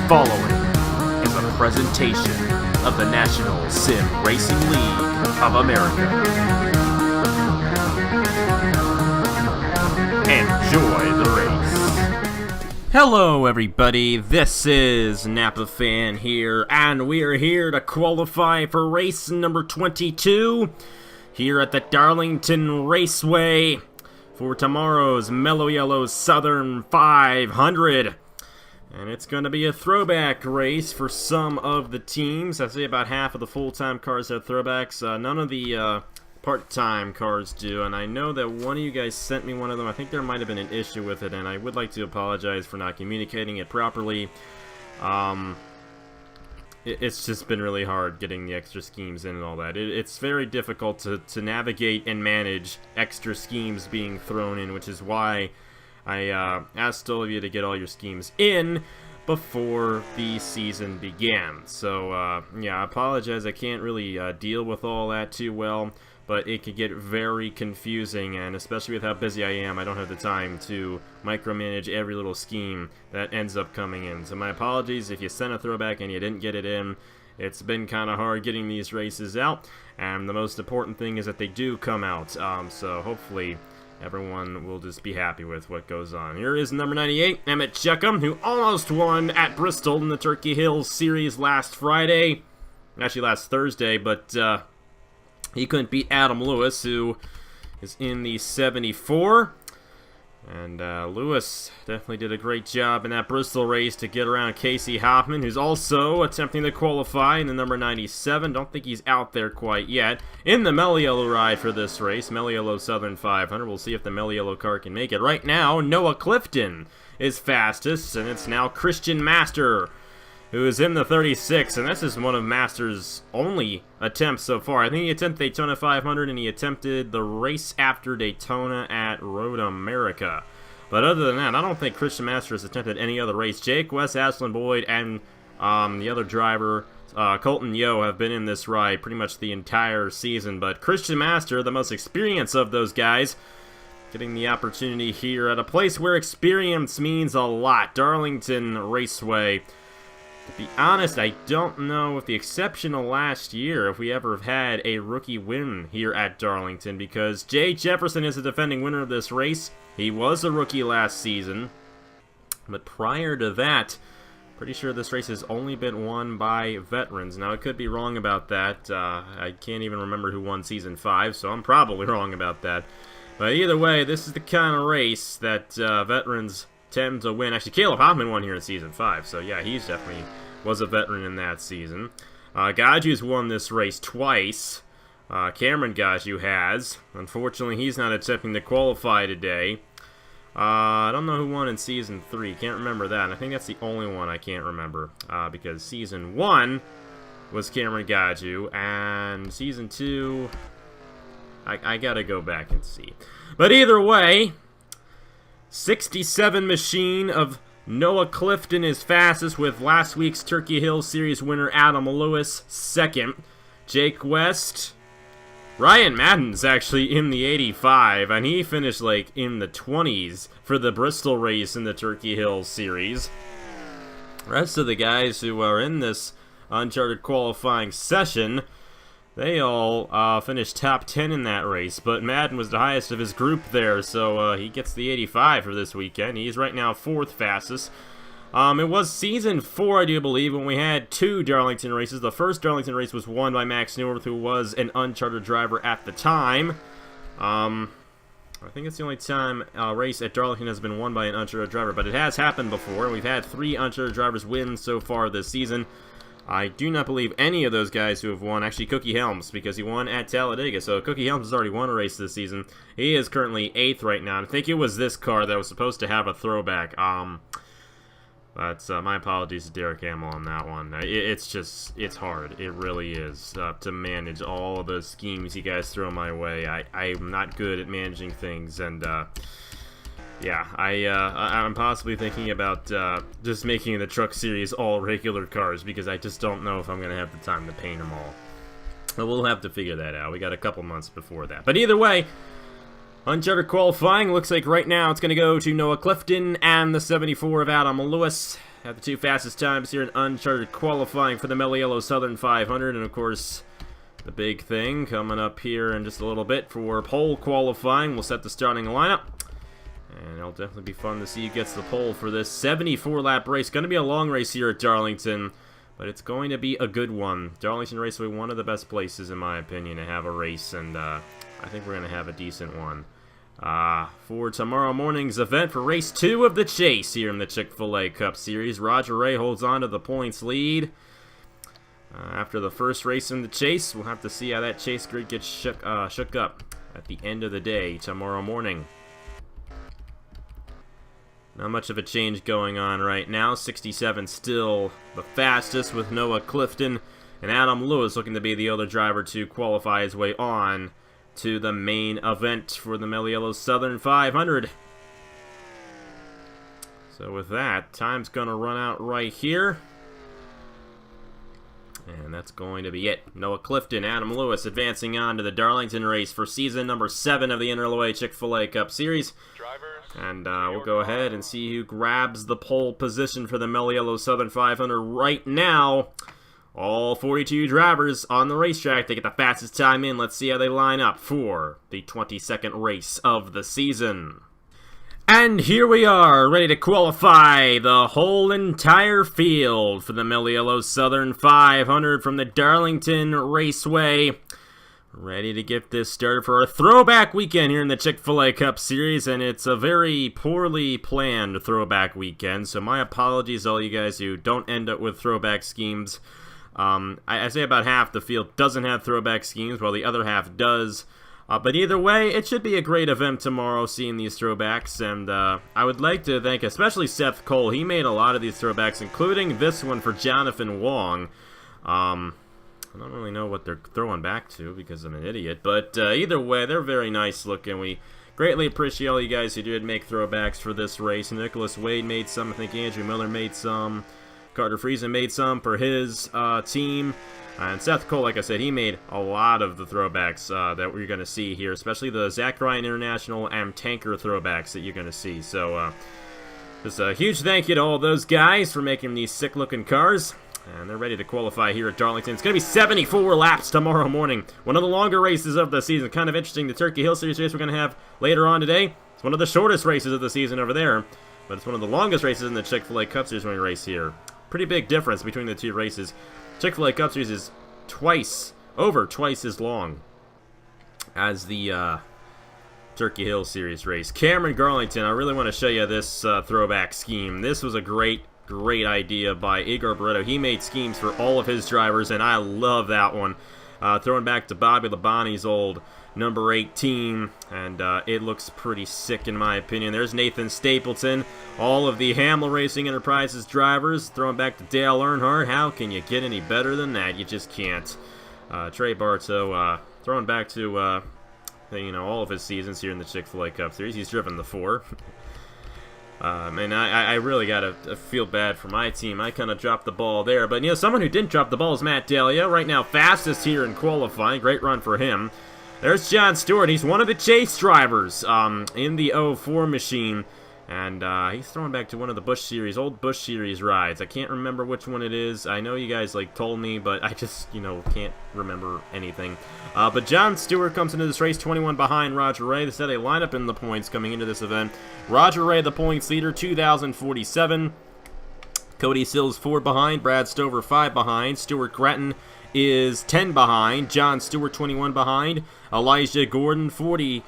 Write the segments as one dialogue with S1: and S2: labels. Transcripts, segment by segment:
S1: following is a presentation of the National Sim Racing League of America. Enjoy the race. Hello everybody, this is Napa Fan here, and we are here to qualify for race number 22 here at the Darlington Raceway for tomorrow's Mello Yello Southern 500. And it's going to be a throwback race for some of the teams. I'd say about half of the full-time cars have throwbacks. None of the part-time cars do. And I know that one of you guys sent me one of them. I think there might have been an issue with it, and I would like to apologize for not communicating it properly. It's just been really hard getting the extra schemes in and all that. It's very difficult to navigate and manage extra schemes being thrown in, which is why I asked all of you to get all your schemes in before the season began. So, yeah, I apologize. I can't really deal with all that too well, but it could get very confusing, and especially with how busy I am, I don't have the time to micromanage every little scheme that ends up coming in. So my apologies if you sent a throwback and you didn't get it in. It's been kind of hard getting these races out, and the most important thing is that they do come out. So hopefully everyone will just be happy with what goes on. Here is number 98, Emmett Juckem, who almost won at Bristol in the Turkey Hills Series last Friday. Actually, last Thursday, but he couldn't beat Adam Lewis, who is in the 74. And Lewis definitely did a great job in that Bristol race to get around Casey Hoffman, who's also attempting to qualify in the number 97. Don't think he's out there quite yet. In the Mello Yello ride for this race, Mello Yello Southern 500. We'll see if the Mello Yello car can make it. Right now, Noah Clifton is fastest, and it's now Christian Master, who is in the 36, and this is one of Master's only attempts so far. I think he attempted Daytona 500, and he attempted the race after Daytona at Road America. But other than that, I don't think Christian Master has attempted any other race. Jake, Wes, Ashlyn Boyd, and the other driver, Colton Yo, have been in this ride pretty much the entire season. But Christian Master, the most experienced of those guys, getting the opportunity here at a place where experience means a lot. Darlington Raceway. To be honest, I don't know, with the exception of last year, if we ever have had a rookie win here at Darlington, because Jay Jefferson is the defending winner of this race. He was a rookie last season, but prior to that, pretty sure this race has only been won by veterans. Now, I could be wrong about that. I can't even remember who won Season 5, so I'm probably wrong about that. But either way, this is the kind of race that veterans tend to win. Actually, Caleb Hoffman won here in Season 5, so yeah, he's definitely was a veteran in that season. Gaju's won this race twice. Cameron Gaju has. Unfortunately, he's not attempting to qualify today. I don't know who won in Season 3. Can't remember that. And I think that's the only one I can't remember, because Season 1 was Cameron Gaju, and Season 2, I gotta go back and see. But either way, 67 machine of Noah Clifton is fastest, with last week's Turkey Hill Series winner Adam Lewis second. Jake West, Ryan Madden's actually in the 85, and he finished like in the 20s for the Bristol race in the Turkey Hill Series. The rest of the guys who are in this Uncharted qualifying session, they all finished top 10 in that race, but Madden was the highest of his group there, so he gets the 85 for this weekend. He's right now 4th fastest. It was Season 4, I do believe, when we had 2 Darlington races. The first Darlington race was won by Max Newworth, who was an Uncharted driver at the time. I think it's the only time a race at Darlington has been won by an Uncharted driver, but it has happened before. We've had 3 Uncharted drivers win so far this season. I do not believe any of those guys who have won, actually Cookie Helms, because he won at Talladega. So Cookie Helms has already won a race this season. He is currently 8th right now. I think it was this car that was supposed to have a throwback. But my apologies to Derek Hamill on that one. It's hard. It really is to manage all of the schemes you guys throw my way. I'm not good at managing things, and yeah, I'm possibly thinking about just making the truck series all regular cars, because I just don't know if I'm going to have the time to paint them all. But we'll have to figure that out. We got a couple months before that. But either way, Uncharted qualifying looks like right now it's going to go to Noah Clifton and the 74 of Adam Lewis. have the two fastest times here in Uncharted qualifying for the Mello Yello Southern 500, and of course, the big thing coming up here in just a little bit for pole qualifying. We'll set the starting lineup, and it'll definitely be fun to see who gets the pole for this 74-lap race. Going to be a long race here at Darlington, but it's going to be a good one. Darlington Raceway, one of the best places, in my opinion, to have a race, and I think we're going to have a decent one. For tomorrow morning's event for race 2 of the chase here in the Chick-fil-A Cup Series, Roger Ray holds on to the points lead. After the first race in the chase, we'll have to see how that chase grid gets shook up at the end of the day tomorrow morning. Not much of a change going on right now. 67 still the fastest with Noah Clifton, and Adam Lewis looking to be the other driver to qualify his way on to the main event for the Mello Yello Southern 500. So with that, time's going to run out right here. And that's going to be it. Noah Clifton, Adam Lewis advancing on to the Darlington race for season number 7 of the NRLOA Chick-fil-A Cup Series. And we'll go ahead and see who grabs the pole position for the Mello Yello Southern 500 right now. All 42 drivers on the racetrack. They get the fastest time in. Let's see how they line up for the 22nd race of the season. And here we are, ready to qualify the whole entire field for the Mello Yello Southern 500 from the Darlington Raceway. Ready to get this started for our throwback weekend here in the Chick-fil-A Cup Series, and it's a very poorly planned throwback weekend, so my apologies to all you guys who don't end up with throwback schemes. I say about half the field doesn't have throwback schemes, while the other half does. But either way, it should be a great event tomorrow, seeing these throwbacks. And I would like to thank especially Seth Cole. He made a lot of these throwbacks, including this one for Jonathan Wong. I don't really know what they're throwing back to because I'm an idiot. But either way, they're very nice looking. We greatly appreciate all you guys who did make throwbacks for this race. Nicholas Wade made some. I think Andrew Miller made some. Carter Friesen made some for his team. And Seth Cole, like I said, he made a lot of the throwbacks that we're going to see here, especially the Zach Ryan International and Tanker throwbacks that you're going to see. So just a huge thank you to all those guys for making these sick-looking cars. And they're ready to qualify here at Darlington. It's going to be 74 laps tomorrow morning. One of the longer races of the season. Kind of interesting. The Turkey Hill Series race we're going to have later on today. It's one of the shortest races of the season over there. But it's one of the longest races in the Chick-fil-A Cup Series when we race here. Pretty big difference between the two races. Chick-fil-A Cup Series is over twice as long as the Turkey Hill Series race. Cameron Garlington, I really want to show you this throwback scheme. This was a great idea by Igor Barreto. He made schemes for all of his drivers, and I love that one. Throwing back to Bobby Labonte's old number 18, and it looks pretty sick in my opinion. There's Nathan Stapleton, all of the Hamel Racing Enterprises drivers, throwing back to Dale Earnhardt. How can you get any better than that? You just can't. Trey Bartow throwing back to all of his seasons here in the Chick-fil-A Cup Series. He's driven the 4. And I really gotta feel bad for my team. I kind of dropped the ball there. But, someone who didn't drop the ball is Matt Delia. Right now, fastest here in qualifying. Great run for him. There's John Stewart. He's one of the chase drivers in the 04 machine. And he's throwing back to one of the old Busch Series rides. I can't remember which one it is. I know you guys, told me, but I just, can't remember anything. But John Stewart comes into this race 21 behind Roger Ray. They said they line up in the points coming into this event. Roger Ray, the points leader, 2,047. Cody Sills, 4 behind. Brad Stover, 5 behind. Stuart Gretton is 10 behind. John Stewart, 21 behind. Elijah Gordon, 30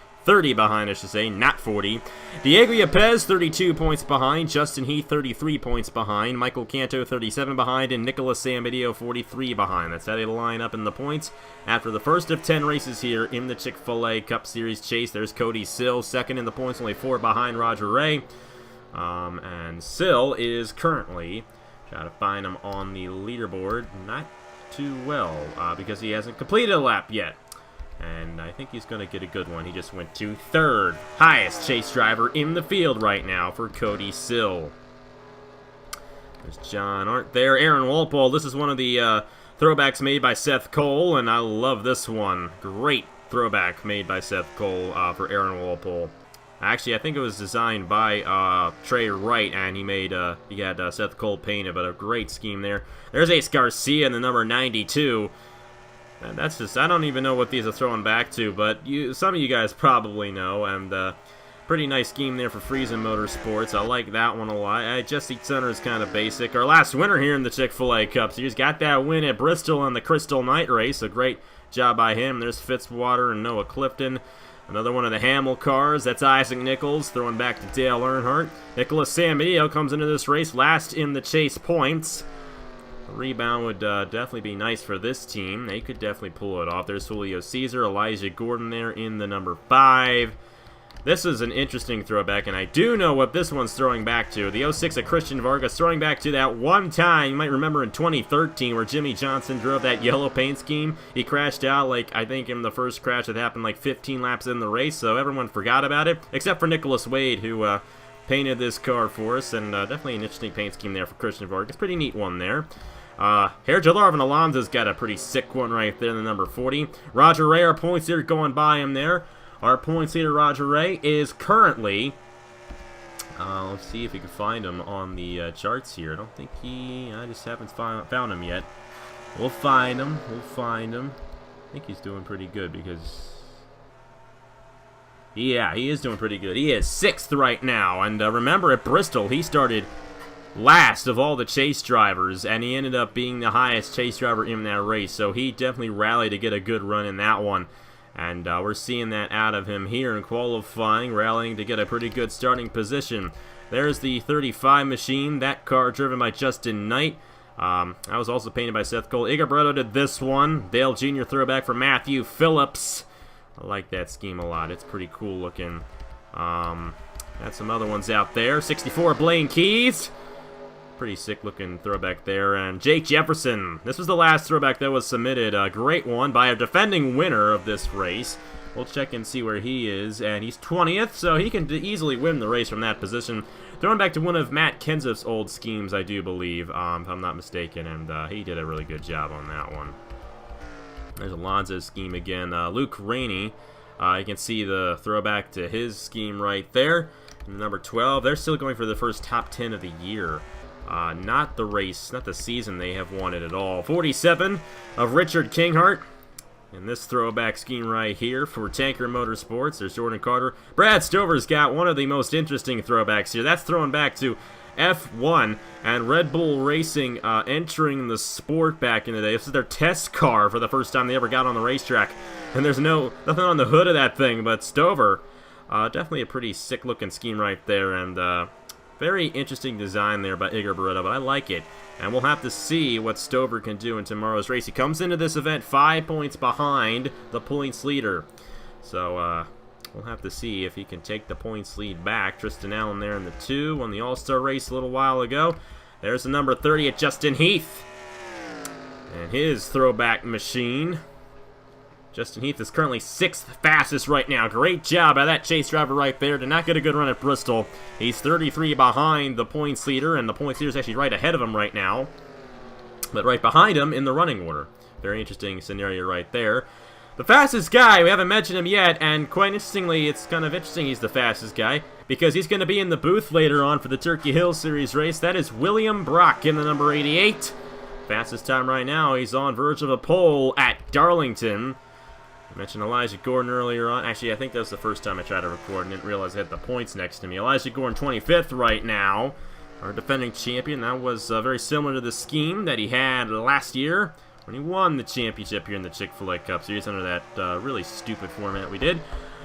S1: behind, I should say, not 40. Diego Yepes, 32 points behind. Justin Heath, 33 points behind. Michael Canto, 37 behind. And Nicholas Sambidio, 43 behind. That's how they line up in the points. After the first of 10 races here in the Chick-fil-A Cup Series chase, there's Cody Sill, second in the points, only 4 behind Roger Ray. And Sill is currently, try to find him on the leaderboard, not too well, because he hasn't completed a lap yet. And I think he's going to get a good one. He just went to 3rd highest chase driver in the field right now for Cody Sill. There's John Arndt there. Aaron Walpole. This is one of the throwbacks made by Seth Cole, and I love this one. Great throwback made by Seth Cole for Aaron Walpole. Actually, I think it was designed by Trey Wright, and he had Seth Cole painted, but a great scheme there. There's Ace Garcia in the number 92. And that's just, I don't even know what these are throwing back to, but some of you guys probably know, and pretty nice scheme there for Friesen Motorsports. I like that one a lot. Jesse Center is kind of basic. Our last winner here in the Chick-fil-A Cup Series got that win at Bristol on the Crystal Night Race, a great job by him. There's Fitzwater and Noah Clifton. Another one of the Hamill cars, that's Isaac Nichols, throwing back to Dale Earnhardt. Nicholas Samedillo comes into this race last in the chase points. A rebound would definitely be nice for this team. They could definitely pull it off. There's Julio Caesar, Elijah Gordon there in the number 5. This is an interesting throwback, and I do know what this one's throwing back to. The 06 of Christian Vargas throwing back to that one time, you might remember in 2013, where Jimmy Johnson drove that yellow paint scheme. He crashed out, like, I think in the first crash that happened like 15 laps in the race, so everyone forgot about it, except for Nicholas Wade, who painted this car for us, and definitely an interesting paint scheme there for Christian Vargas. Pretty neat one there. Jalarvin Alonso's got a pretty sick one right there in the number 40. Roger Ray, our points leader, going by him there. Our points leader, Roger Ray, is currently... let's see if we can find him on the charts here. I don't think I just haven't found him yet. We'll find him. We'll find him. I think he's doing pretty good because... Yeah, he is doing pretty good. He is 6th right now. And remember, at Bristol, he started last of all the chase drivers, and he ended up being the highest chase driver in that race. So he definitely rallied to get a good run in that one. And we're seeing that out of him here in qualifying, rallying to get a pretty good starting position. There's the 35 machine, that car driven by Justin Knight. That was also painted by Seth Cole. Igor Barreto did this one. Dale Jr. throwback for Matthew Phillips. I like that scheme a lot. It's pretty cool looking. Got some other ones out there. 64 Blaine Keys. Pretty sick looking throwback there. And Jake Jefferson. This was the last throwback that was submitted. A great one by a defending winner of this race. We'll check and see where he is. And he's 20th, so he can easily win the race from that position. Throwing back to one of Matt Kenseth's old schemes, I do believe, if I'm not mistaken. And he did a really good job on that one. There's Alonso's scheme again. Luke Rainey. You can see the throwback to his scheme right there. Number 12. They're still going for the first top 10 of the year. Not the race, not the season they have won it at all. 47 of Richard Kinghart. And this throwback scheme right here for Tanker Motorsports. There's Jordan Carter. Brad Stover's got one of the most interesting throwbacks here. That's throwing back to F1 and Red Bull Racing entering the sport back in the day. This is their test car for the first time they ever got on the racetrack. And there's nothing on the hood of that thing, but Stover, definitely a pretty sick looking scheme right there. And very interesting design there by Igor Barreto, but I like it. And we'll have to see what Stover can do in tomorrow's race. He comes into this event 5 points behind the points leader. So we'll have to see if he can take the points lead back. Tristan Allen there in the 2, won the All-Star race a little while ago. There's the number 30 at Justin Heath. And his throwback machine. Justin Heath is currently 6th fastest right now. Great job by that chase driver right there. Did not get a good run at Bristol. He's 33 behind the points leader, and the points leader is actually right ahead of him right now. But right behind him in the running order. Very interesting scenario right there. The fastest guy, we haven't mentioned him yet, and quite interestingly, it's kind of interesting he's the fastest guy, because he's going to be in the booth later on for the Turkey Hill Series race. That is William Brock in the number 88. Fastest time right now, he's on verge of a pole at Darlington. I mentioned Elijah Gordon earlier on. Actually, I think that was the first time I tried to record and didn't realize I had the points next to me. Elijah Gordon 25th right now. Our defending champion. That was very similar to the scheme that he had last year when he won the championship here in the Chick-fil-A Cup Series under that really stupid format we did.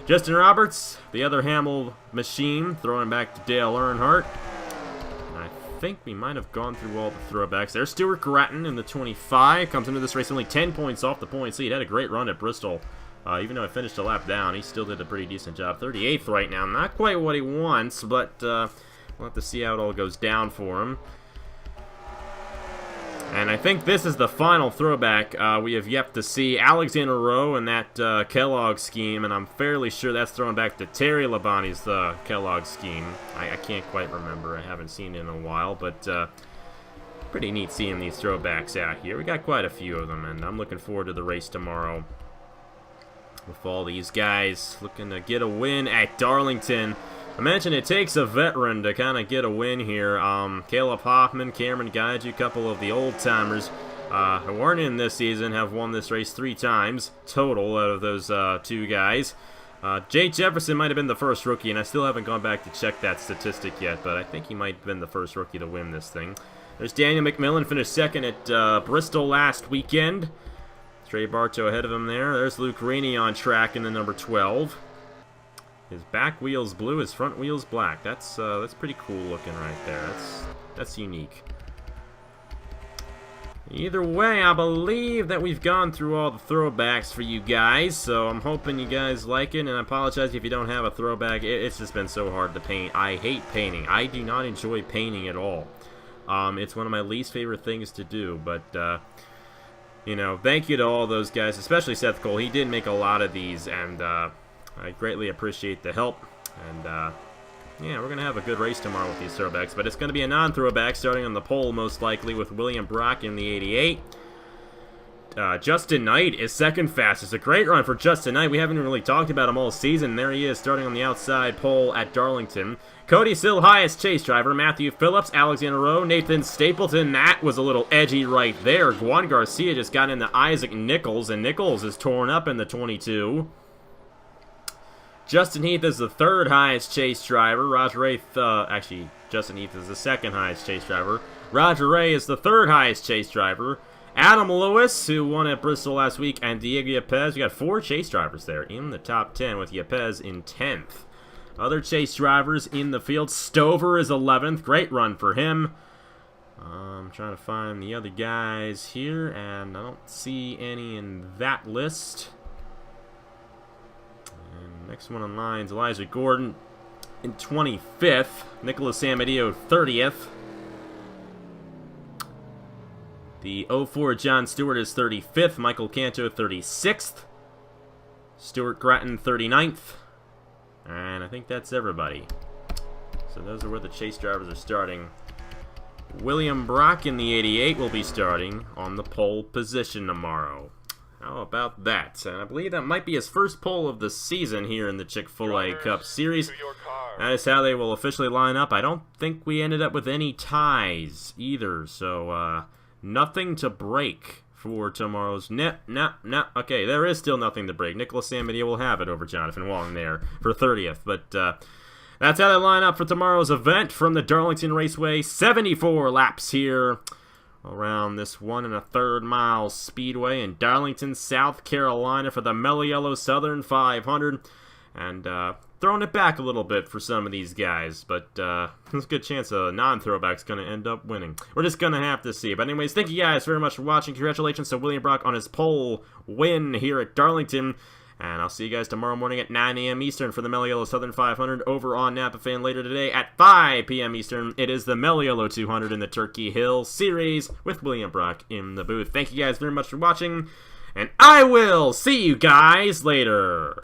S1: Justin Roberts, the other Hamill machine, throwing back to Dale Earnhardt. And I think we might have gone through all the throwbacks. There's Stuart Gratton in the 25. Comes into this race only 10 points off the points lead. Had a great run at Bristol. Even though I finished a lap down, he still did a pretty decent job. 38th right now. Not quite what he wants, but we'll have to see how it all goes down for him. And I think this is the final throwback we have yet to see. Alexander Rowe and that Kellogg scheme, and I'm fairly sure that's thrown back to Terry Labonte's Kellogg scheme. I can't quite remember. I haven't seen it in a while, but pretty neat seeing these throwbacks out here. We got quite a few of them, and I'm looking forward to the race tomorrow. with all these guys looking to get a win at Darlington. I mentioned it takes a veteran to kind of get a win here. Caleb Hoffman, Cameron Guide, a couple of the old-timers who weren't in this season, have won this race 3 times total out of those 2 guys. Jay Jefferson might have been the first rookie, and I still haven't gone back to check that statistic yet, but I think he might have been the first rookie to win this thing. There's Daniel McMillan, finished second at Bristol last weekend. Trey Bartow ahead of him there. There's Luke Rainey on track in the number 12. His back wheel's blue, his front wheel's black. That's pretty cool looking right there. That's unique. Either way, I believe that we've gone through all the throwbacks for you guys, so I'm hoping you guys like it, and I apologize if you don't have a throwback. It's just been so hard to paint. I hate painting. I do not enjoy painting at all. It's one of my least favorite things to do, but you know, thank you to all those guys, especially Seth Cole. He did make a lot of these, and I greatly appreciate the help. And yeah, we're going to have a good race tomorrow with these throwbacks, but it's going to be a non-throwback starting on the pole most likely with William Brock in the 88. Justin Knight is second fastest. A great run for Justin Knight. We haven't really talked about him all season. There he is starting on the outside pole at Darlington. Cody Sill, highest chase driver. Matthew Phillips, Alexander Rowe, Nathan Stapleton. That was a little edgy right there. Juan Garcia just got into Isaac Nichols, and Nichols is torn up in the 22. Justin Heath is the third highest chase driver. Roger Ray, actually, Justin Heath is the second highest chase driver. Roger Ray is the third highest chase driver. Adam Lewis, who won at Bristol last week, and Diego Yepez. We got 4 chase drivers there in the top 10 with Yepez in 10th. Other chase drivers in the field. Stover is 11th. Great run for him. I'm trying to find the other guys here, and I don't see any in that list. And next one on line is Elijah Gordon in 25th. Nicholas Amadio 30th. The 04 John Stewart is 35th. Michael Canto 36th. Stuart Gratton 39th. And I think that's everybody. So those are where the chase drivers are starting. William Brock in the 88 will be starting on the pole position tomorrow. How about that? And I believe that might be his first pole of the season here in the Chick-fil-A Cup Series. That is how they will officially line up. I don't think we ended up with any ties either, so nothing to break for tomorrow's. No. Okay, there is still nothing to break. Nicholas Amadio will have it over Jonathan Wong there for 30th. But that's how they line up for tomorrow's event from the Darlington Raceway. 74 laps here around this 1 1/3 mile speedway in Darlington, South Carolina for the Mello Yello Southern 500. And throwing it back a little bit for some of these guys, but there's a good chance a non-throwback's going to end up winning. We're just going to have to see. But anyways, thank you guys very much for watching. Congratulations to William Brock on his pole win here at Darlington. And I'll see you guys tomorrow morning at 9 a.m. Eastern for the Mello Yello Southern 500 over on Napa Fan. Later today at 5 p.m. Eastern, it is the Mello Yello 200 in the Turkey Hill Series with William Brock in the booth. Thank you guys very much for watching, and I will see you guys later.